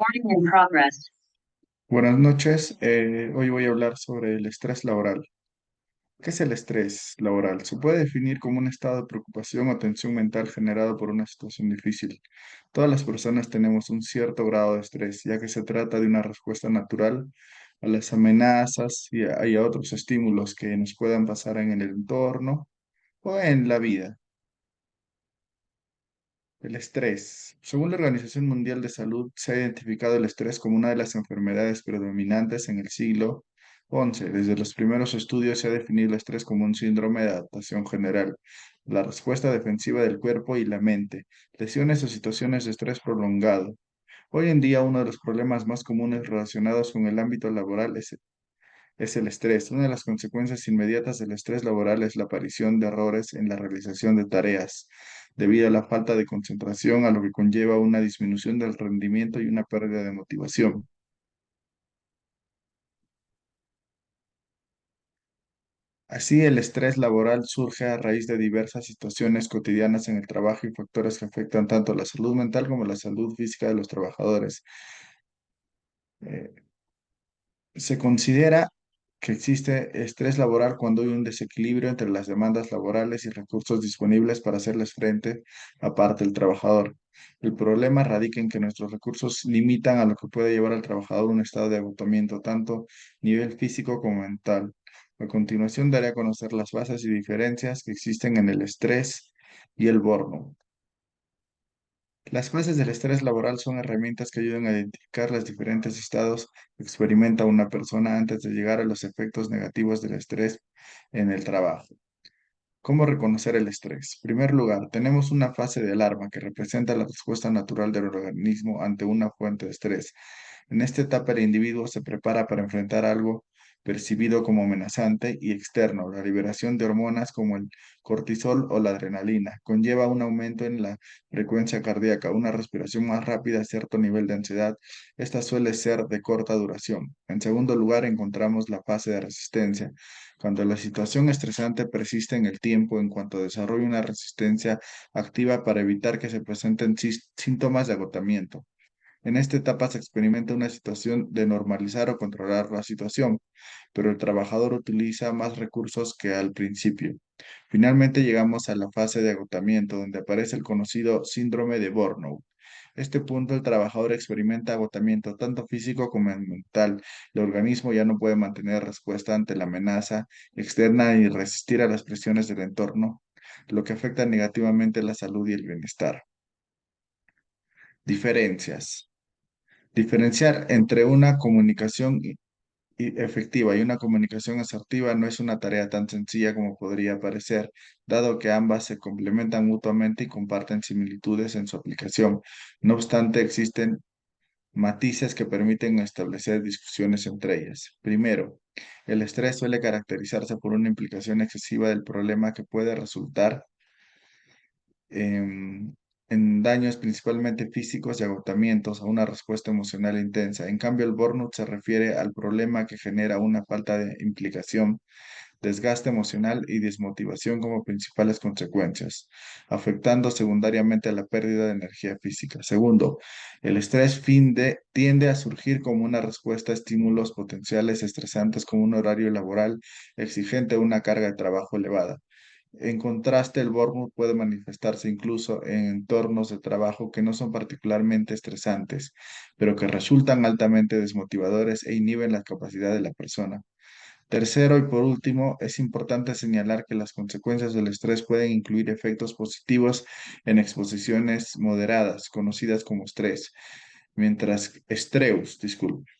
Recording in progress. Buenas noches. Hoy voy a hablar sobre el estrés laboral. ¿Qué es el estrés laboral? Se puede definir como un estado de preocupación o tensión mental generado por una situación difícil. Todas las personas tenemos un cierto grado de estrés, ya que se trata de una respuesta natural a las amenazas y a otros estímulos que nos puedan pasar en el entorno o en la vida. El estrés. Según la Organización Mundial de Salud, se ha identificado el estrés como una de las enfermedades predominantes en el siglo XI. Desde los primeros estudios se ha definido el estrés como un síndrome de adaptación general, la respuesta defensiva del cuerpo y la mente, lesiones o situaciones de estrés prolongado. Hoy en día, uno de los problemas más comunes relacionados con el ámbito laboral es el estrés. Una de las consecuencias inmediatas del estrés laboral es la aparición de errores en la realización de tareas, debido a la falta de concentración, a lo que conlleva una disminución del rendimiento y una pérdida de motivación. Así, el estrés laboral surge a raíz de diversas situaciones cotidianas en el trabajo y factores que afectan tanto la salud mental como la salud física de los trabajadores. Eh, Se considera que existe estrés laboral cuando hay un desequilibrio entre las demandas laborales y recursos disponibles para hacerles frente a parte del trabajador. El problema radica en que nuestros recursos limitan a lo que puede llevar al trabajador a un estado de agotamiento, tanto a nivel físico como mental. A continuación daré a conocer las bases y diferencias que existen en el estrés y el burnout. Las fases del estrés laboral son herramientas que ayudan a identificar los diferentes estados que experimenta una persona antes de llegar a los efectos negativos del estrés en el trabajo. ¿Cómo reconocer el estrés? En primer lugar, tenemos una fase de alarma que representa la respuesta natural del organismo ante una fuente de estrés. En esta etapa, el individuo se prepara para enfrentar algo percibido como amenazante y externo. La liberación de hormonas como el cortisol o la adrenalina conlleva un aumento en la frecuencia cardíaca, una respiración más rápida, cierto nivel de ansiedad. Esta suele ser de corta duración. En segundo lugar, encontramos la fase de resistencia cuando la situación estresante persiste en el tiempo, en cuanto desarrolla una resistencia activa para evitar que se presenten síntomas de agotamiento. En esta etapa se experimenta una situación de normalizar o controlar la situación, pero el trabajador utiliza más recursos que al principio. Finalmente llegamos a la fase de agotamiento, donde aparece el conocido síndrome de burnout. Este punto el trabajador experimenta agotamiento tanto físico como mental. El organismo ya no puede mantener respuesta ante la amenaza externa y resistir a las presiones del entorno, lo que afecta negativamente la salud y el bienestar. Diferencias. Diferenciar entre una comunicación efectiva y una comunicación asertiva no es una tarea tan sencilla como podría parecer, dado que ambas se complementan mutuamente y comparten similitudes en su aplicación. No obstante, existen matices que permiten establecer discusiones entre ellas. Primero, el estrés suele caracterizarse por una implicación excesiva del problema que puede resultar em, en daños principalmente físicos y agotamientos a una respuesta emocional intensa. En cambio, el burnout se refiere al problema que genera una falta de implicación, desgaste emocional y desmotivación como principales consecuencias, afectando secundariamente a la pérdida de energía física. Segundo, el estrés tiende a surgir como una respuesta a estímulos potenciales estresantes como un horario laboral exigente o una carga de trabajo elevada. En contraste, el burnout puede manifestarse incluso en entornos de trabajo que no son particularmente estresantes, pero que resultan altamente desmotivadores e inhiben la capacidad de la persona. Tercero y por último, es importante señalar que las consecuencias del estrés pueden incluir efectos positivos en exposiciones moderadas, conocidas como disculpe,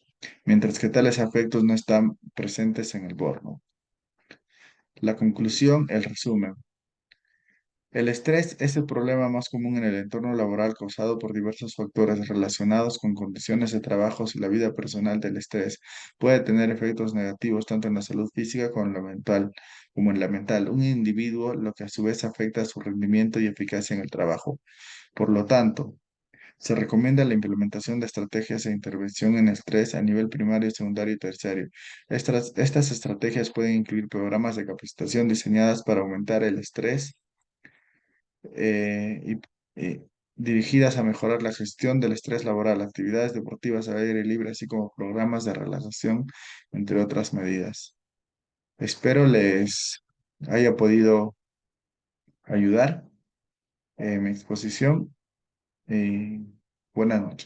mientras que tales efectos no están presentes en el burnout. La conclusión, el resumen. El estrés es el problema más común en el entorno laboral causado por diversos factores relacionados con condiciones de trabajo y la vida personal del estrés. Puede tener efectos negativos tanto en la salud física como en la mental. Un individuo, lo que a su vez afecta a su rendimiento y eficacia en el trabajo. Por lo tanto, se recomienda la implementación de estrategias de intervención en estrés a nivel primario, secundario y terciario. Estas estrategias pueden incluir programas de capacitación diseñadas para aumentar el estrés eh, y, dirigidas a mejorar la gestión del estrés laboral, actividades deportivas al aire libre, así como programas de relajación, entre otras medidas. Espero les haya podido ayudar en mi exposición y buenas noches.